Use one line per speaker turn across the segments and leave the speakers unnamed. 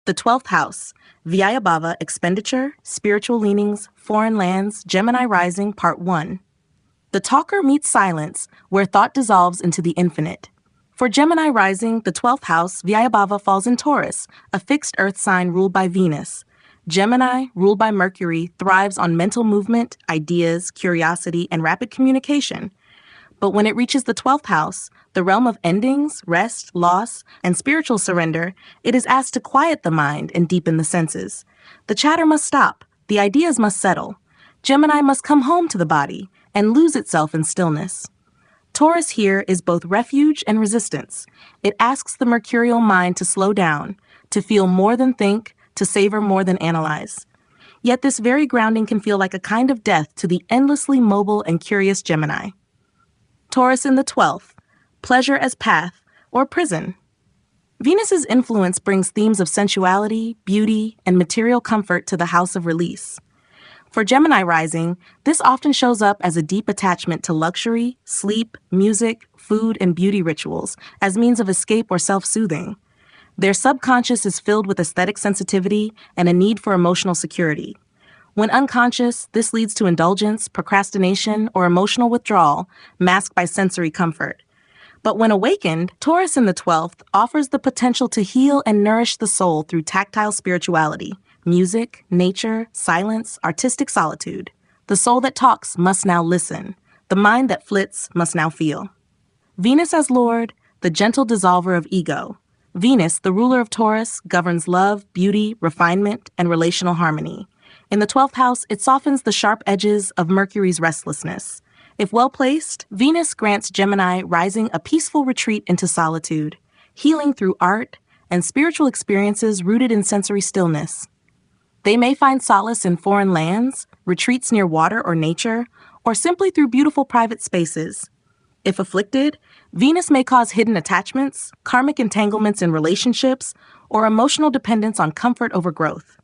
The 12th house, Bhava, Expenditure, Spiritual Leanings, Foreign Lands, Gemini Rising, Part 1. The talker meets silence, where thought dissolves into the infinite. For Gemini Rising, the 12th house, Bhava, falls in Taurus, a fixed earth sign ruled by Venus. Gemini, ruled by Mercury, thrives on mental movement, ideas, curiosity, and rapid communication. But when it reaches the 12th house, the realm of endings, rest, loss, and spiritual surrender, it is asked to quiet the mind and deepen the senses. The chatter must stop. The ideas must settle. Gemini must come home to the body and lose itself in stillness. Taurus here is both refuge and resistance. It asks the mercurial mind to slow down, to feel more than think, to savor more than analyze. Yet this very grounding can feel like a kind of death to the endlessly mobile and curious Gemini. Taurus in the 12th, pleasure as path or prison. Venus's influence brings themes of sensuality, beauty, and material comfort to the house of release. For Gemini rising, this often shows up as a deep attachment to luxury, sleep, music, food, and beauty rituals as means of escape or self-soothing. Their subconscious is filled with aesthetic sensitivity and a need for emotional security. When unconscious, this leads to indulgence, procrastination, or emotional withdrawal, masked by sensory comfort. But when awakened, Taurus in the 12th offers the potential to heal and nourish the soul through tactile spirituality, music, nature, silence, artistic solitude. The soul that talks must now listen. The mind that flits must now feel. Venus as Lord, the gentle dissolver of ego. Venus, the ruler of Taurus, governs love, beauty, refinement, and relational harmony. In the 12th house, it softens the sharp edges of Mercury's restlessness. If well placed, Venus grants Gemini rising a peaceful retreat into solitude, healing through art and spiritual experiences rooted in sensory stillness. They may find solace in foreign lands, retreats near water or nature, or simply through beautiful private spaces. If afflicted, Venus may cause hidden attachments, karmic entanglements in relationships, or emotional dependence on comfort over growth.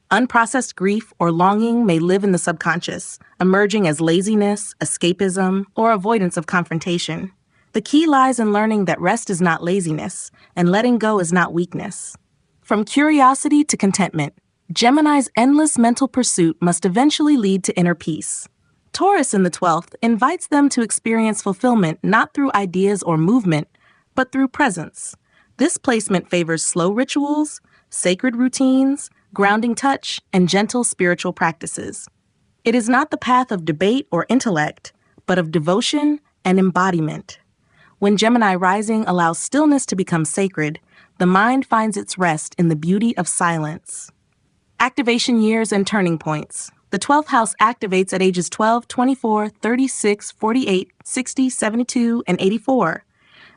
Unprocessed grief or longing may live in the subconscious, emerging as laziness, escapism, or avoidance of confrontation. The key lies in learning that rest is not laziness, and letting go is not weakness. From curiosity to contentment, Gemini's endless mental pursuit must eventually lead to inner peace. Taurus in the 12th invites them to experience fulfillment not through ideas or movement, but through presence. This placement favors slow rituals, sacred routines, grounding touch, and gentle spiritual practices. It is not the path of debate or intellect, but of devotion and embodiment. When Gemini rising allows stillness to become sacred, the mind finds its rest in the beauty of silence. Activation years and turning points. The 12th house activates at ages 12, 24, 36, 48, 60, 72, and 84.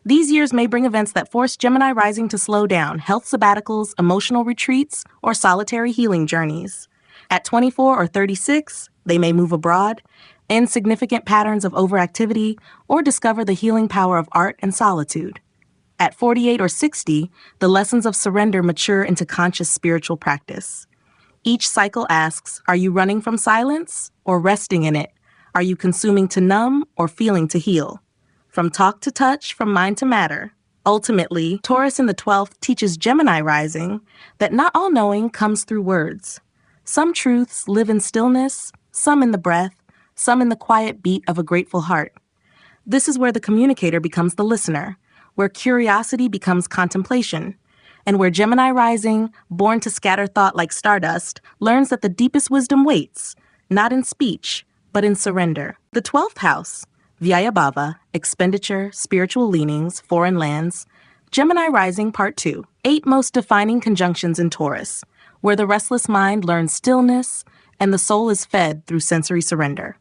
These years may bring events that force Gemini rising to slow down, health sabbaticals, emotional retreats, or solitary healing journeys. At 24 or 36, they may move abroad, end significant patterns of overactivity, or discover the healing power of art and solitude. At 48 or 60, the lessons of surrender mature into conscious spiritual practice. Each cycle asks, are you running from silence or resting in it? Are you consuming to numb or feeling to heal? From talk to touch, from mind to matter. Ultimately, Taurus in the 12th teaches Gemini rising that not all knowing comes through words. Some truths live in stillness, some in the breath, some in the quiet beat of a grateful heart. This is where the communicator becomes the listener, where curiosity becomes contemplation, and where Gemini rising, born to scatter thought like stardust, learns that the deepest wisdom waits, not in speech, but in surrender. The 12th house, Bhava, Expenditure, Spiritual Leanings, Foreign Lands, Gemini Rising Part 2, 8 most defining conjunctions in Taurus, where the restless mind learns stillness and the soul is fed through sensory surrender.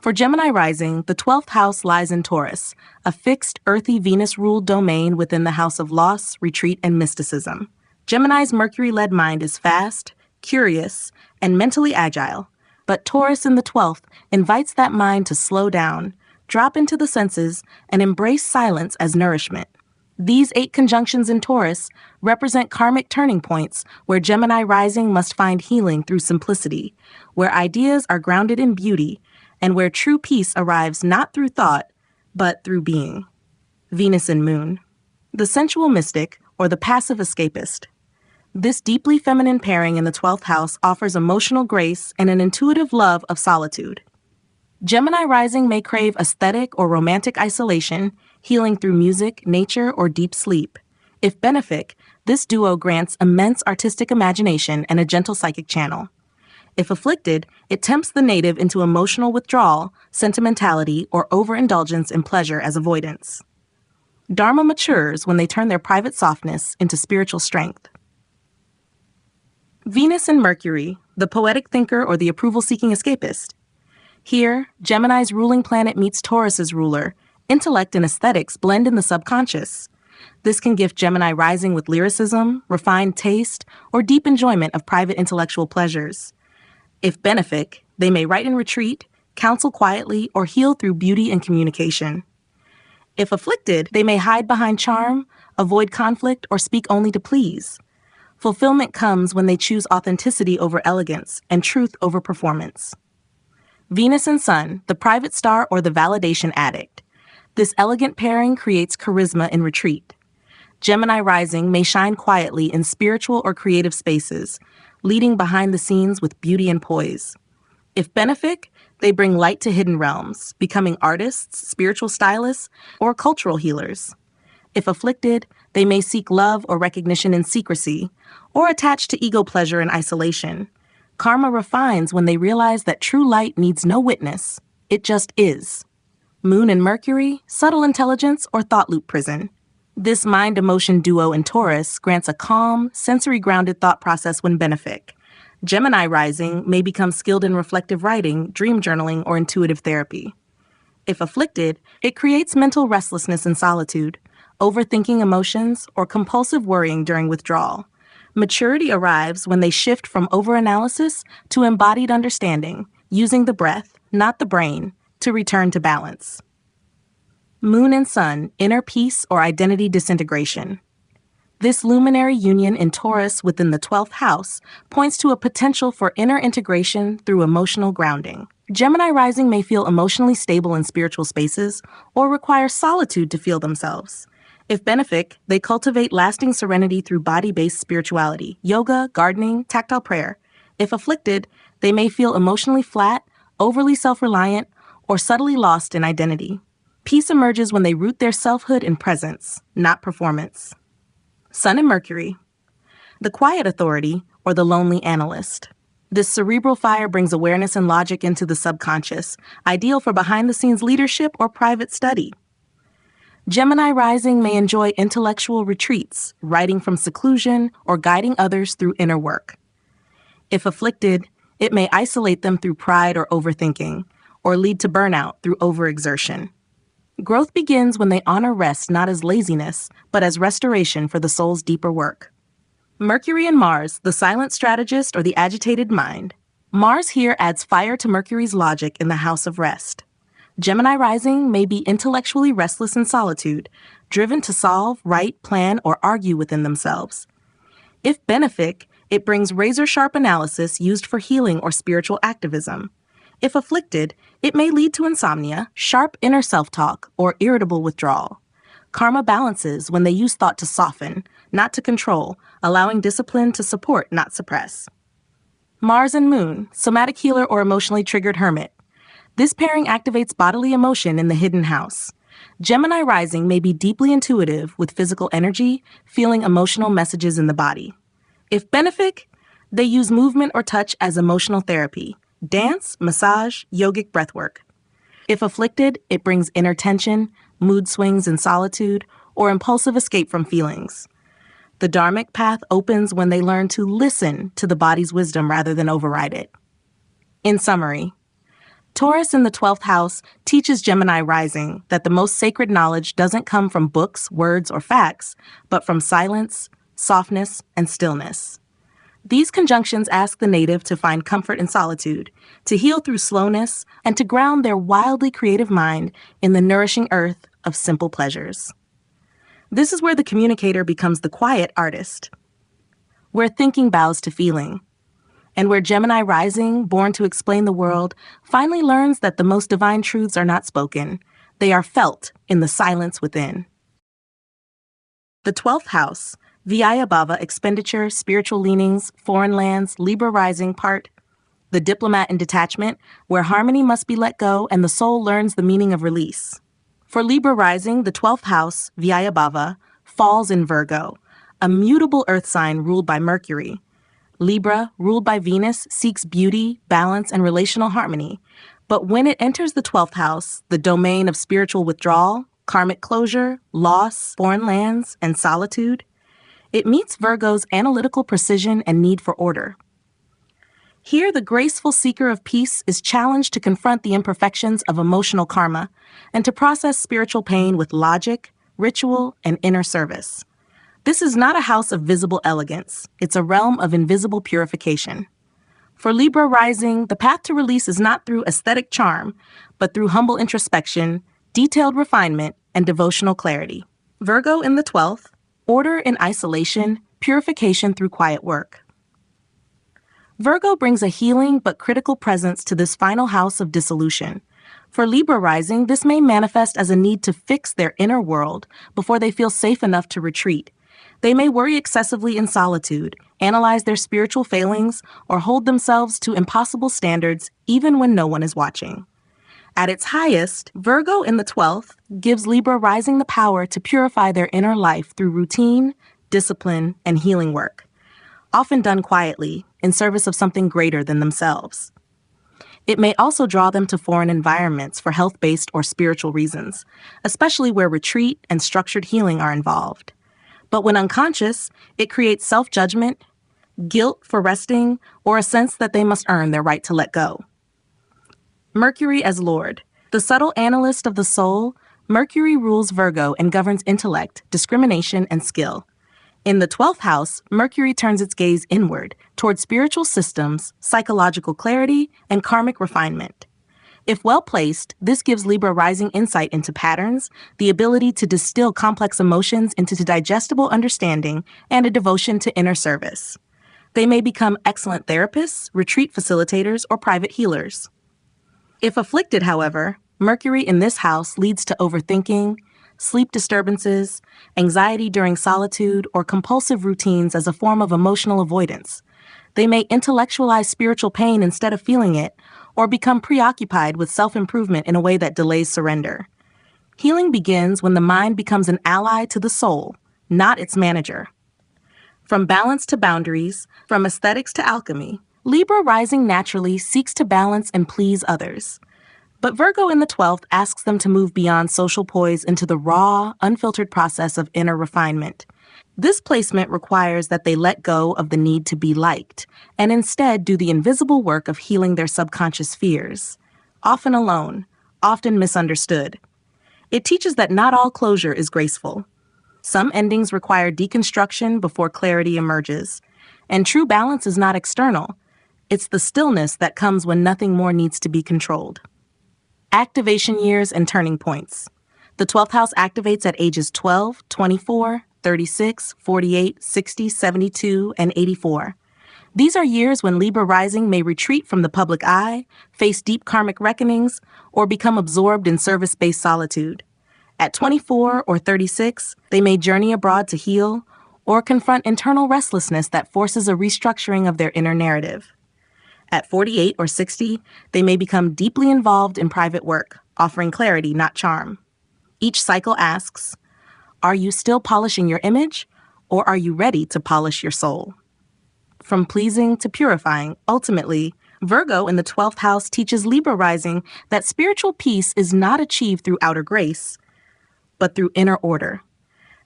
For Gemini Rising, the 12th house lies in Taurus, a fixed, earthy Venus-ruled domain within the house of loss, retreat, and mysticism. Gemini's Mercury-led mind is fast, curious, and mentally agile, but Taurus in the 12th invites that mind to slow down, drop into the senses, and embrace silence as nourishment. These 8 conjunctions in Taurus represent karmic turning points where Gemini rising must find healing through simplicity, where ideas are grounded in beauty, and where true peace arrives not through thought, but through being. Venus and Moon. The sensual mystic, or the passive escapist. This deeply feminine pairing in the 12th house offers emotional grace and an intuitive love of solitude. Gemini rising may crave aesthetic or romantic isolation, healing through music, nature, or deep sleep. If benefic, this duo grants immense artistic imagination and a gentle psychic channel. If afflicted, it tempts the native into emotional withdrawal, sentimentality, or overindulgence in pleasure as avoidance. Dharma matures when they turn their private softness into spiritual strength. Venus and Mercury, the poetic thinker or the approval-seeking escapist. Here, Gemini's ruling planet meets Taurus's ruler. Intellect and aesthetics blend in the subconscious. This can gift Gemini rising with lyricism, refined taste, or deep enjoyment of private intellectual pleasures. If benefic, they may write in retreat, counsel quietly, or heal through beauty and communication. If afflicted, they may hide behind charm, avoid conflict, or speak only to please. Fulfillment comes when they choose authenticity over elegance and truth over performance. Venus and Sun, the private star or the validation addict. This elegant pairing creates charisma in retreat. Gemini rising may shine quietly in spiritual or creative spaces, leading behind the scenes with beauty and poise. If benefic, they bring light to hidden realms, becoming artists, spiritual stylists, or cultural healers. If afflicted, they may seek love or recognition in secrecy, or attach to ego pleasure in isolation. Karma refines when they realize that true light needs no witness. It just is. Moon and Mercury, subtle intelligence or thought loop prison. This mind-emotion duo in Taurus grants a calm, sensory-grounded thought process when benefic. Gemini rising may become skilled in reflective writing, dream journaling, or intuitive therapy. If afflicted, it creates mental restlessness and solitude, overthinking emotions, or compulsive worrying during withdrawal. Maturity arrives when they shift from overanalysis to embodied understanding, using the breath, not the brain, to return to balance. Moon and Sun, inner peace or identity disintegration. This luminary union in Taurus within the 12th house points to a potential for inner integration through emotional grounding. Gemini rising may feel emotionally stable in spiritual spaces or require solitude to feel themselves. If benefic, they cultivate lasting serenity through body-based spirituality, yoga, gardening, tactile prayer. If afflicted, they may feel emotionally flat, overly self-reliant, or subtly lost in identity. Peace emerges when they root their selfhood in presence, not performance. Sun and Mercury. The quiet authority, or the lonely analyst. This cerebral fire brings awareness and logic into the subconscious, ideal for behind-the-scenes leadership or private study. Gemini rising may enjoy intellectual retreats, writing from seclusion, or guiding others through inner work. If afflicted, it may isolate them through pride or overthinking, or lead to burnout through overexertion. Growth begins when they honor rest not as laziness, but as restoration for the soul's deeper work. Mercury and Mars, the silent strategist or the agitated mind. Mars here adds fire to Mercury's logic in the house of rest. Gemini rising may be intellectually restless in solitude, driven to solve, write, plan, or argue within themselves. If benefic, it brings razor-sharp analysis used for healing or spiritual activism. If afflicted, it may lead to insomnia, sharp inner self-talk, or irritable withdrawal. Karma balances when they use thought to soften, not to control, allowing discipline to support, not suppress. Mars and Moon, somatic healer or emotionally triggered hermit. This pairing activates bodily emotion in the hidden house. Gemini rising may be deeply intuitive with physical energy, feeling emotional messages in the body. If benefic, they use movement or touch as emotional therapy, dance, massage, yogic breathwork. If afflicted, it brings inner tension, mood swings in solitude, or impulsive escape from feelings. The dharmic path opens when they learn to listen to the body's wisdom rather than override it. In summary, Taurus in the 12th house teaches Gemini rising that the most sacred knowledge doesn't come from books, words, or facts, but from silence, softness, and stillness. These conjunctions ask the native to find comfort in solitude, to heal through slowness, and to ground their wildly creative mind in the nourishing earth of simple pleasures. This is where the communicator becomes the quiet artist, where thinking bows to feeling, and where Gemini rising, born to explain the world, finally learns that the most divine truths are not spoken. They are felt in the silence within. The 12th house, Vyaya Bhava, Expenditure, Spiritual Leanings, Foreign Lands, Libra Rising Part. The Diplomat in Detachment, where harmony must be let go and the soul learns the meaning of release. For Libra Rising, the 12th house, Vyaya Bhava, falls in Virgo, a mutable earth sign ruled by Mercury. Libra, ruled by Venus, seeks beauty, balance, and relational harmony. But when it enters the 12th house, the domain of spiritual withdrawal, karmic closure, loss, foreign lands, and solitude, it meets Virgo's analytical precision and need for order. Here, the graceful seeker of peace is challenged to confront the imperfections of emotional karma and to process spiritual pain with logic, ritual, and inner service. This is not a house of visible elegance. It's a realm of invisible purification. For Libra rising, the path to release is not through aesthetic charm, but through humble introspection, detailed refinement, and devotional clarity. Virgo in the 12th, order in isolation, purification through quiet work. Virgo brings a healing but critical presence to this final house of dissolution. For Libra rising, this may manifest as a need to fix their inner world before they feel safe enough to retreat. They may worry excessively in solitude, analyze their spiritual failings, or hold themselves to impossible standards even when no one is watching. At its highest, Virgo in the 12th gives Libra rising the power to purify their inner life through routine, discipline, and healing work, often done quietly, in service of something greater than themselves. It may also draw them to foreign environments for health-based or spiritual reasons, especially where retreat and structured healing are involved. But when unconscious, it creates self-judgment, guilt for resting, or a sense that they must earn their right to let go. Mercury as Lord. The subtle analyst of the soul, Mercury rules Virgo and governs intellect, discrimination, and skill. In the 12th house, Mercury turns its gaze inward, toward spiritual systems, psychological clarity, and karmic refinement. If well placed, this gives Libra rising insight into patterns, the ability to distill complex emotions into digestible understanding, and a devotion to inner service. They may become excellent therapists, retreat facilitators, or private healers. If afflicted, however, Mercury in this house leads to overthinking, sleep disturbances, anxiety during solitude, or compulsive routines as a form of emotional avoidance. They may intellectualize spiritual pain instead of feeling it, or become preoccupied with self-improvement in a way that delays surrender. Healing begins when the mind becomes an ally to the soul, not its manager. From balance to boundaries, from aesthetics to alchemy, Libra rising naturally seeks to balance and please others. But Virgo in the 12th asks them to move beyond social poise into the raw, unfiltered process of inner refinement. This placement requires that they let go of the need to be liked, and instead do the invisible work of healing their subconscious fears, often alone, often misunderstood. It teaches that not all closure is graceful. Some endings require deconstruction before clarity emerges, and true balance is not external. It's the stillness that comes when nothing more needs to be controlled. Activation years and turning points. The 12th house activates at ages 12, 24, 36, 48, 60, 72, and 84. These are years when Libra rising may retreat from the public eye, face deep karmic reckonings, or become absorbed in service-based solitude. At 24 or 36, they may journey abroad to heal, or confront internal restlessness that forces a restructuring of their inner narrative. At 48 or 60, they may become deeply involved in private work, offering clarity, not charm. Each cycle asks, are you still polishing your image, or are you ready to polish your soul? From pleasing to purifying, ultimately, Virgo in the 12th house teaches Libra rising that spiritual peace is not achieved through outer grace, but through inner order.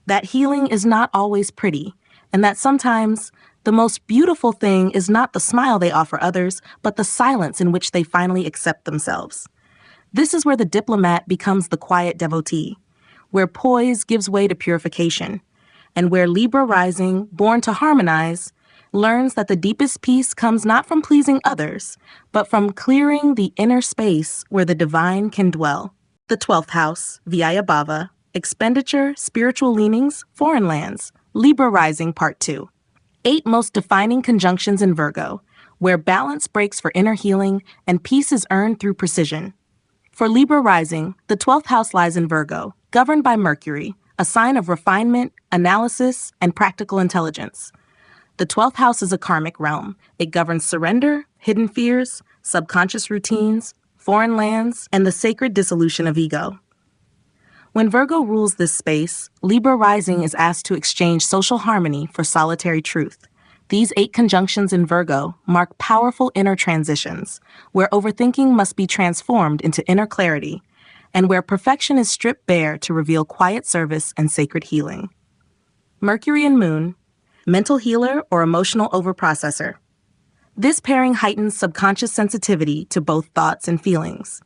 That healing is not always pretty, and that sometimes the most beautiful thing is not the smile they offer others, but the silence in which they finally accept themselves. This is where the diplomat becomes the quiet devotee, where poise gives way to purification, and where Libra rising, born to harmonize, learns that the deepest peace comes not from pleasing others, but from clearing the inner space where the divine can dwell. The 12th house, Vyaya Bhava, Expenditure, Spiritual Leanings, Foreign Lands, Libra rising, Part 2. 8 most defining conjunctions in Virgo, where balance breaks for inner healing and peace is earned through precision. For Libra rising, the 12th house lies in Virgo, governed by Mercury, a sign of refinement, analysis, and practical intelligence. The 12th house is a karmic realm. It governs surrender, hidden fears, subconscious routines, foreign lands, and the sacred dissolution of ego. When Virgo rules this space, Libra rising is asked to exchange social harmony for solitary truth. These 8 conjunctions in Virgo mark powerful inner transitions, where overthinking must be transformed into inner clarity, and where perfection is stripped bare to reveal quiet service and sacred healing. Mercury and Moon, mental healer or emotional overprocessor. This pairing heightens subconscious sensitivity to both thoughts and feelings.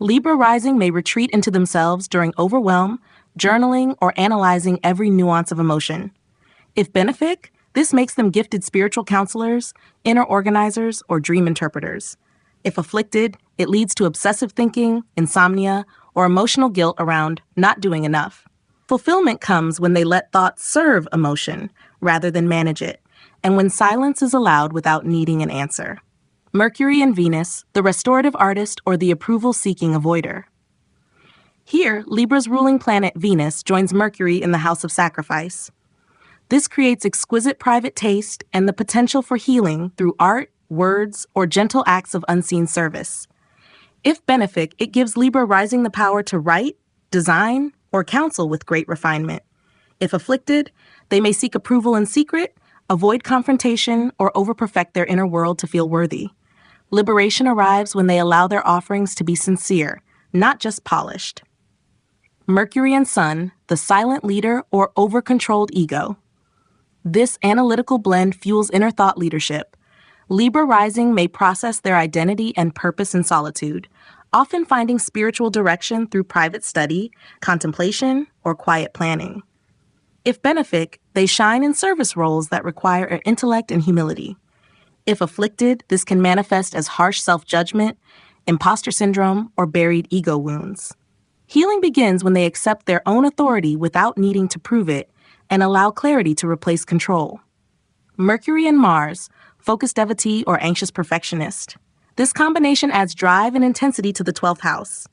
Libra rising may retreat into themselves during overwhelm, journaling, or analyzing every nuance of emotion. If benefic, this makes them gifted spiritual counselors, inner organizers, or dream interpreters. If afflicted, it leads to obsessive thinking, insomnia, or emotional guilt around not doing enough. Fulfillment comes when they let thoughts serve emotion rather than manage it, and when silence is allowed without needing an answer. Mercury and Venus, the restorative artist or the approval-seeking avoider. Here, Libra's ruling planet Venus joins Mercury in the house of sacrifice. This creates exquisite private taste and the potential for healing through art, words, or gentle acts of unseen service. If benefic, it gives Libra rising the power to write, design, or counsel with great refinement. If afflicted, they may seek approval in secret, avoid confrontation, or overperfect their inner world to feel worthy. Liberation arrives when they allow their offerings to be sincere, not just polished. Mercury and Sun, the silent leader or over-controlled ego. This analytical blend fuels inner thought leadership. Libra rising may process their identity and purpose in solitude, often finding spiritual direction through private study, contemplation, or quiet planning. If benefic, they shine in service roles that require intellect and humility. If afflicted, this can manifest as harsh self-judgment, imposter syndrome, or buried ego wounds. Healing begins when they accept their own authority without needing to prove it and allow clarity to replace control. Mercury and Mars, focused devotee or anxious perfectionist. This combination adds drive and intensity to the 12th house.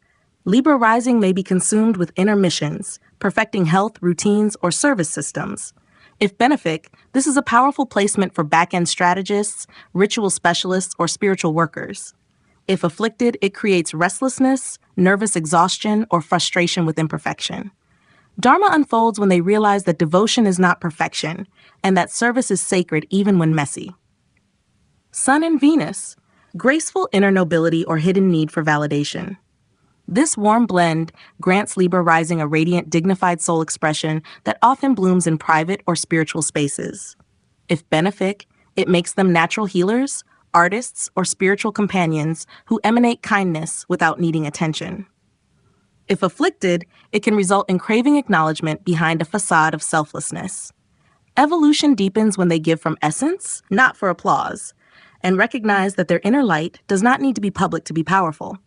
Libra rising may be consumed with inner missions, perfecting health, routines, or service systems. If benefic, this is a powerful placement for back-end strategists, ritual specialists, or spiritual workers. If afflicted, it creates restlessness, nervous exhaustion, or frustration with imperfection. Dharma unfolds when they realize that devotion is not perfection, and that service is sacred even when messy. Sun and Venus, graceful inner nobility or hidden need for validation. This warm blend grants Libra rising a radiant, dignified soul expression that often blooms in private or spiritual spaces. If benefic, it makes them natural healers, artists, or spiritual companions who emanate kindness without needing attention. If afflicted, it can result in craving acknowledgement behind a facade of selflessness. Evolution deepens when they give from essence, not for applause, and recognize that their inner light does not need to be public to be powerful.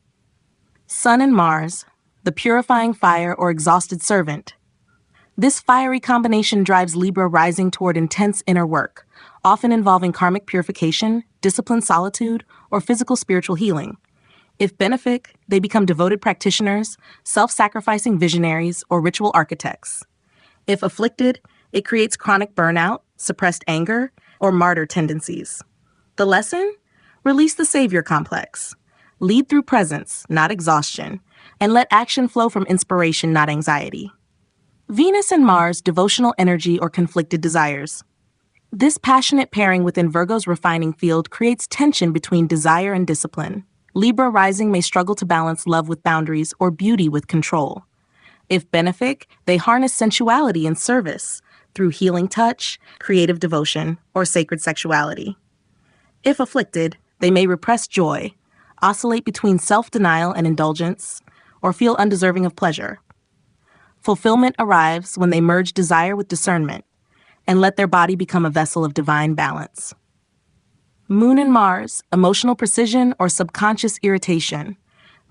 Sun and Mars, the purifying fire or exhausted servant. This fiery combination drives Libra rising toward intense inner work, often involving karmic purification, disciplined solitude, or physical spiritual healing. If benefic, they become devoted practitioners, self-sacrificing visionaries, or ritual architects. If afflicted, it creates chronic burnout, suppressed anger, or martyr tendencies. The lesson? Release the savior complex. Lead through presence, not exhaustion, and let action flow from inspiration, not anxiety. Venus and Mars, devotional energy or conflicted desires. This passionate pairing within Virgo's refining field creates tension between desire and discipline. Libra rising may struggle to balance love with boundaries or beauty with control. If benefic, they harness sensuality and service through healing touch, creative devotion, or sacred sexuality. If afflicted, they may repress joy, oscillate between self-denial and indulgence, or feel undeserving of pleasure. Fulfillment arrives when they merge desire with discernment and let their body become a vessel of divine balance. Moon and Mars, emotional precision or subconscious irritation.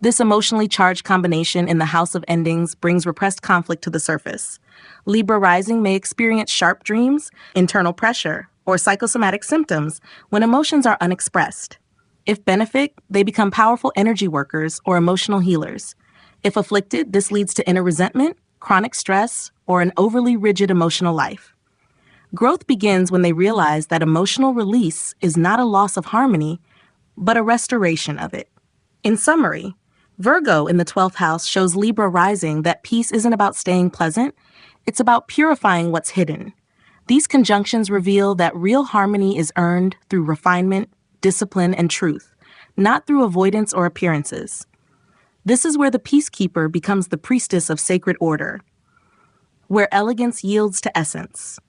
This emotionally charged combination in the house of endings brings repressed conflict to the surface. Libra rising may experience sharp dreams, internal pressure, or psychosomatic symptoms when emotions are unexpressed. If benefic, they become powerful energy workers or emotional healers. If afflicted, this leads to inner resentment, chronic stress, or an overly rigid emotional life. Growth begins when they realize that emotional release is not a loss of harmony, but a restoration of it. In summary, Virgo in the 12th house shows Libra rising that peace isn't about staying pleasant, it's about purifying what's hidden. These conjunctions reveal that real harmony is earned through refinement, discipline, and truth, not through avoidance or appearances. This is where the peacekeeper becomes the priestess of sacred order, where elegance yields to essence,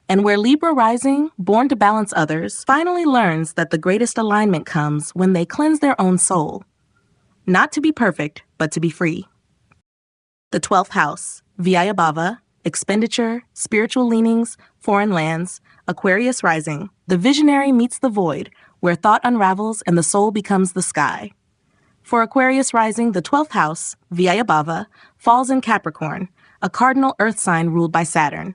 and where Libra rising, born to balance others, finally learns that the greatest alignment comes when they cleanse their own soul. Not to be perfect, but to be free. The 12th house, Bhava, Expenditure, Spiritual Leanings, Foreign Lands, Aquarius rising, the visionary meets the void, where thought unravels and the soul becomes the sky. For Aquarius rising, the 12th house, Bhava, falls in Capricorn, a cardinal earth sign ruled by Saturn.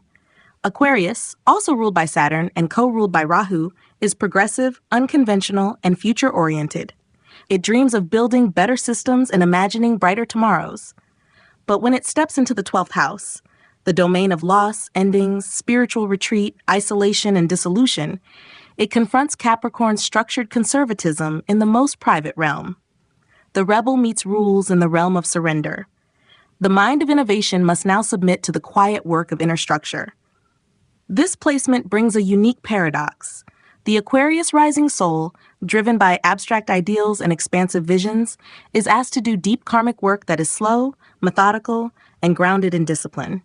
Aquarius, also ruled by Saturn and co-ruled by Rahu, is progressive, unconventional, and future-oriented. It dreams of building better systems and imagining brighter tomorrows. But when it steps into the 12th house, the domain of loss, endings, spiritual retreat, isolation, and dissolution, it confronts Capricorn's structured conservatism in the most private realm. The rebel meets rules in the realm of surrender. The mind of innovation must now submit to the quiet work of inner structure. This placement brings a unique paradox. The Aquarius rising soul, driven by abstract ideals and expansive visions, is asked to do deep karmic work that is slow, methodical, and grounded in discipline.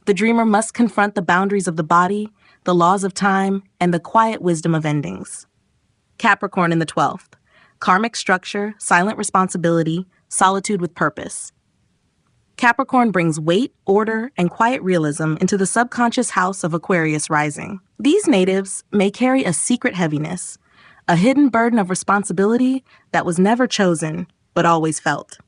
The dreamer must confront the boundaries of the body, the laws of time, and the quiet wisdom of endings. Capricorn in the 12th. Karmic structure, silent responsibility, solitude with purpose. Capricorn brings weight, order, and quiet realism into the subconscious house of Aquarius rising. These natives may carry a secret heaviness, a hidden burden of responsibility that was never chosen, but always felt.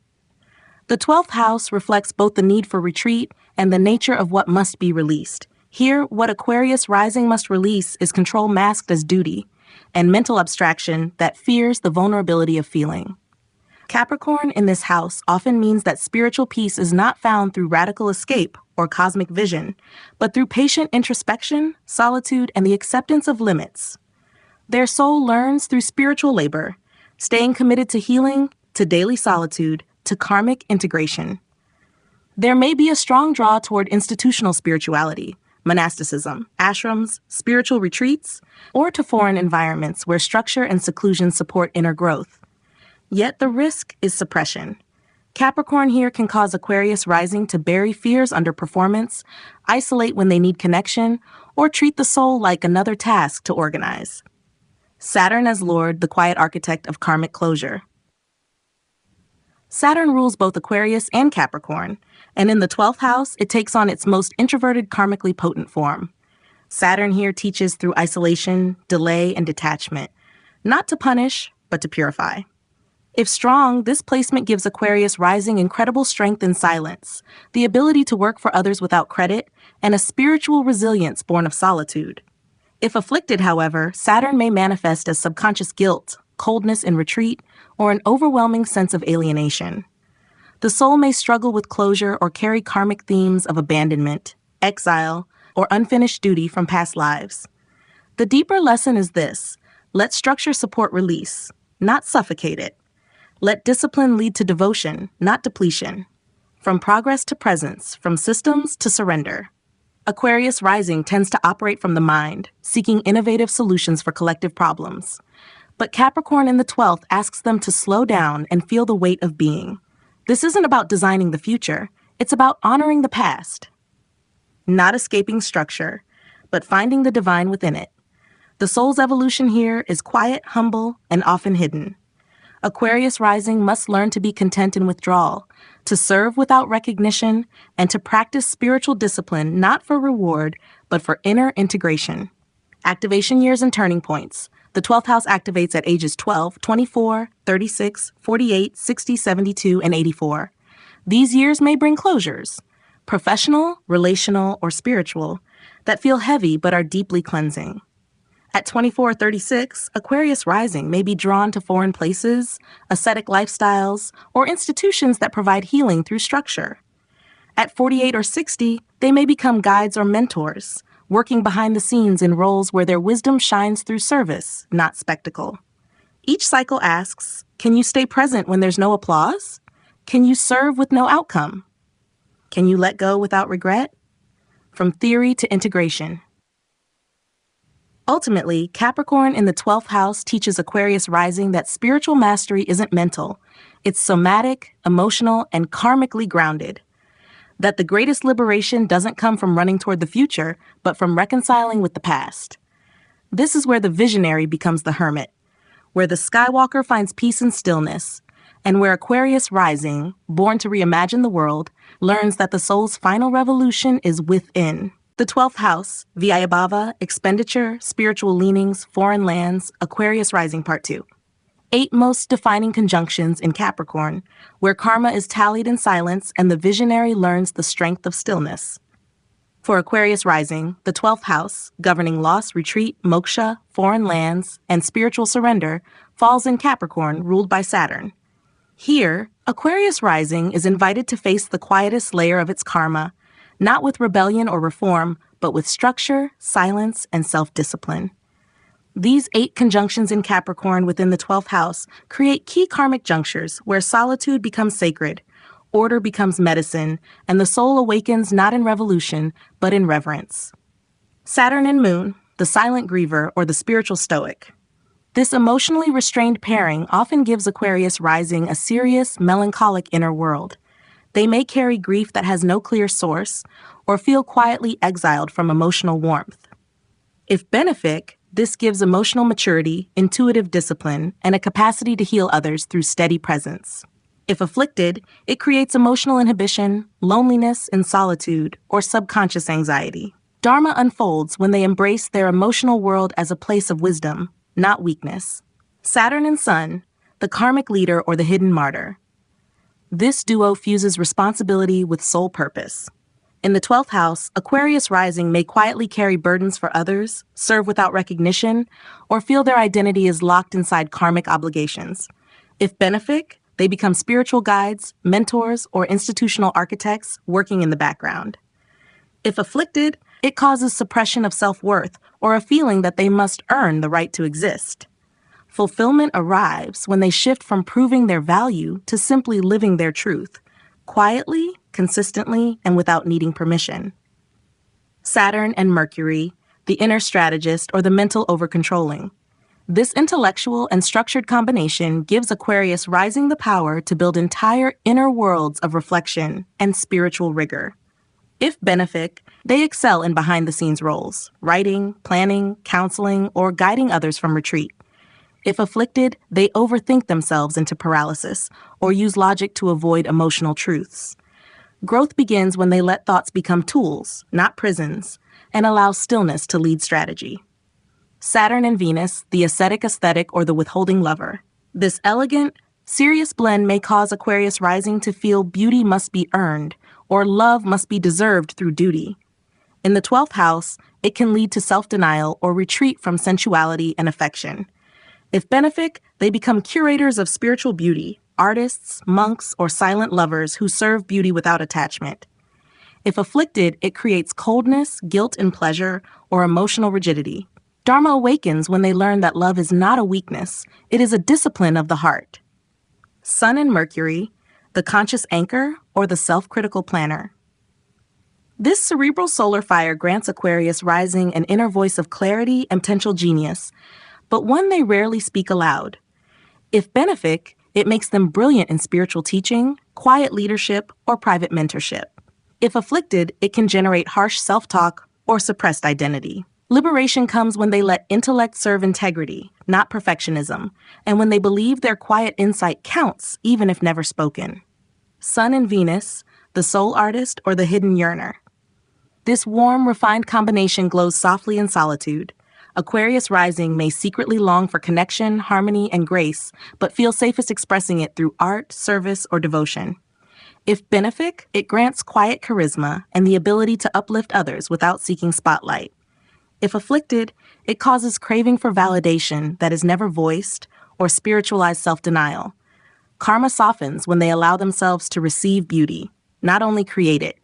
The 12th house reflects both the need for retreat and the nature of what must be released. Here, what Aquarius rising must release is control masked as duty, and mental abstraction that fears the vulnerability of feeling. Capricorn in this house often means that spiritual peace is not found through radical escape or cosmic vision, but through patient introspection, solitude, and the acceptance of limits. Their soul learns through spiritual labor, staying committed to healing, to daily solitude, to karmic integration. There may be a strong draw toward institutional spirituality, monasticism, ashrams, spiritual retreats, or to foreign environments where structure and seclusion support inner growth. Yet the risk is suppression. Capricorn here can cause Aquarius rising to bury fears under performance, isolate when they need connection, or treat the soul like another task to organize. Saturn as Lord, the quiet architect of karmic closure. Saturn rules both Aquarius and Capricorn, and in the 12th house, it takes on its most introverted, karmically potent form. Saturn here teaches through isolation, delay, and detachment, not to punish, but to purify. If strong, this placement gives Aquarius rising incredible strength in silence, the ability to work for others without credit, and a spiritual resilience born of solitude. If afflicted, however, Saturn may manifest as subconscious guilt, coldness in retreat, or an overwhelming sense of alienation. The soul may struggle with closure or carry karmic themes of abandonment, exile, or unfinished duty from past lives. The deeper lesson is this: let structure support release, not suffocate it. Let discipline lead to devotion, not depletion. From progress to presence, from systems to surrender. Aquarius rising tends to operate from the mind, seeking innovative solutions for collective problems. But Capricorn in the 12th asks them to slow down and feel the weight of being. This isn't about designing the future, it's about honoring the past. Not escaping structure, but finding the divine within it. The soul's evolution here is quiet, humble, and often hidden. Aquarius rising must learn to be content in withdrawal, to serve without recognition, and to practice spiritual discipline not for reward, but for inner integration. Activation years and turning points. The 12th house activates at ages 12, 24, 36, 48, 60, 72, and 84. These years may bring closures, professional, relational, or spiritual, that feel heavy but are deeply cleansing. At 24 or 36, Aquarius rising may be drawn to foreign places, ascetic lifestyles, or institutions that provide healing through structure. At 48 or 60, they may become guides or mentors, working behind the scenes in roles where their wisdom shines through service, not spectacle. Each cycle asks, can you stay present when there's no applause? Can you serve with no outcome? Can you let go without regret? From theory to integration. Ultimately, Capricorn in the 12th house teaches Aquarius rising that spiritual mastery isn't mental. It's somatic, emotional, and karmically grounded. That the greatest liberation doesn't come from running toward the future, but from reconciling with the past. This is where the visionary becomes the hermit, where the Skywalker finds peace and stillness, and where Aquarius rising, born to reimagine the world, learns that the soul's final revolution is within. The 12th house, via Bhava, Expenditure, Spiritual Leanings, Foreign Lands, Aquarius rising part 2. 8 most defining conjunctions in Capricorn, where karma is tallied in silence and the visionary learns the strength of stillness. For Aquarius rising, the 12th house, governing loss, retreat, moksha, foreign lands, and spiritual surrender, falls in Capricorn, ruled by Saturn. Here, Aquarius rising is invited to face the quietest layer of its karma, not with rebellion or reform, but with structure, silence, and self-discipline. These 8 conjunctions in Capricorn within the 12th house create key karmic junctures where solitude becomes sacred, order becomes medicine, and the soul awakens not in revolution, but in reverence. Saturn and Moon, the silent griever or the spiritual stoic. This emotionally restrained pairing often gives Aquarius rising a serious, melancholic inner world. They may carry grief that has no clear source, or feel quietly exiled from emotional warmth. If benefic, this gives emotional maturity, intuitive discipline, and a capacity to heal others through steady presence. If afflicted, it creates emotional inhibition, loneliness and solitude, or subconscious anxiety. Dharma unfolds when they embrace their emotional world as a place of wisdom, not weakness. Saturn and Sun, the karmic leader or the hidden martyr. This duo fuses responsibility with soul purpose. In the 12th house, Aquarius rising may quietly carry burdens for others, serve without recognition, or feel their identity is locked inside karmic obligations. If benefic, they become spiritual guides, mentors, or institutional architects working in the background. If afflicted, it causes suppression of self-worth or a feeling that they must earn the right to exist. Fulfillment arrives when they shift from proving their value to simply living their truth, quietly, consistently, and without needing permission. Saturn and Mercury, the inner strategist or the mental over-controlling. This intellectual and structured combination gives Aquarius rising the power to build entire inner worlds of reflection and spiritual rigor. If benefic, they excel in behind-the-scenes roles, writing, planning, counseling, or guiding others from retreat. If afflicted, they overthink themselves into paralysis or use logic to avoid emotional truths. Growth begins when they let thoughts become tools, not prisons, and allow stillness to lead strategy. Saturn and Venus, the ascetic aesthetic or the withholding lover. This elegant, serious blend may cause Aquarius rising to feel beauty must be earned or love must be deserved through duty. In the 12th house, it can lead to self-denial or retreat from sensuality and affection. If benefic, they become curators of spiritual beauty, artists, monks, or silent lovers who serve beauty without attachment. If afflicted, it creates coldness, guilt and pleasure, or emotional rigidity. Dharma awakens when they learn that love is not a weakness, it is a discipline of the heart. Sun and Mercury, the conscious anchor or the self-critical planner. This cerebral solar fire grants Aquarius rising an inner voice of clarity and potential genius, but one they rarely speak aloud. If benefic, it makes them brilliant in spiritual teaching, quiet leadership, or private mentorship. If afflicted, it can generate harsh self-talk or suppressed identity. Liberation comes when they let intellect serve integrity, not perfectionism, and when they believe their quiet insight counts, even if never spoken. Sun and Venus, the soul artist or the hidden yearner. This warm, refined combination glows softly in solitude. Aquarius rising may secretly long for connection, harmony, and grace, but feel safest expressing it through art, service, or devotion. If benefic, it grants quiet charisma and the ability to uplift others without seeking spotlight. If afflicted, it causes craving for validation that is never voiced or spiritualized self-denial. Karma softens when they allow themselves to receive beauty, not only create it,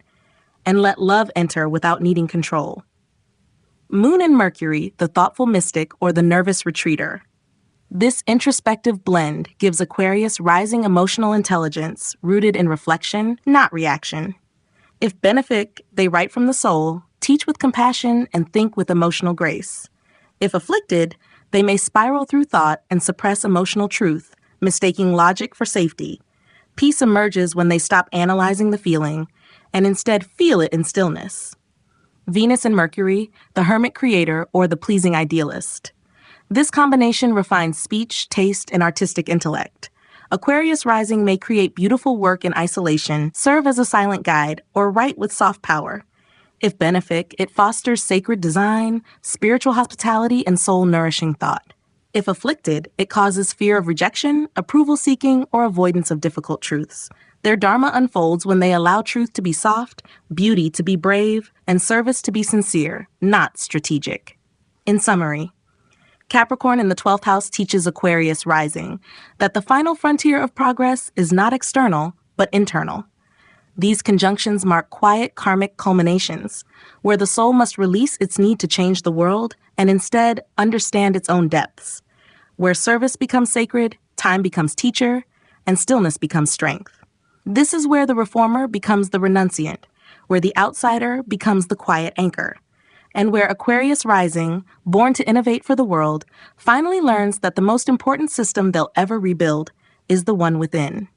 and let love enter without needing control. Moon and Mercury, the thoughtful mystic or the nervous retreater. This introspective blend gives Aquarius rising emotional intelligence rooted in reflection, not reaction. If benefic, they write from the soul, teach with compassion, and think with emotional grace. If afflicted, they may spiral through thought and suppress emotional truth, mistaking logic for safety. Peace emerges when they stop analyzing the feeling and instead feel it in stillness. Venus and Mercury, the hermit creator or the pleasing idealist. This combination refines speech, taste, and artistic intellect. Aquarius rising may create beautiful work in isolation, serve as a silent guide, or write with soft power. If benefic, it fosters sacred design, spiritual hospitality, and soul-nourishing thought. If afflicted, it causes fear of rejection, approval-seeking, or avoidance of difficult truths. Their dharma unfolds when they allow truth to be soft, beauty to be brave, and service to be sincere, not strategic. In summary, Capricorn in the 12th house teaches Aquarius rising that the final frontier of progress is not external, but internal. These conjunctions mark quiet karmic culminations, where the soul must release its need to change the world and instead understand its own depths. Where service becomes sacred, time becomes teacher, and stillness becomes strength. This is where the reformer becomes the renunciant, where the outsider becomes the quiet anchor, and where Aquarius rising, born to innovate for the world, finally learns that the most important system they'll ever rebuild is the one within.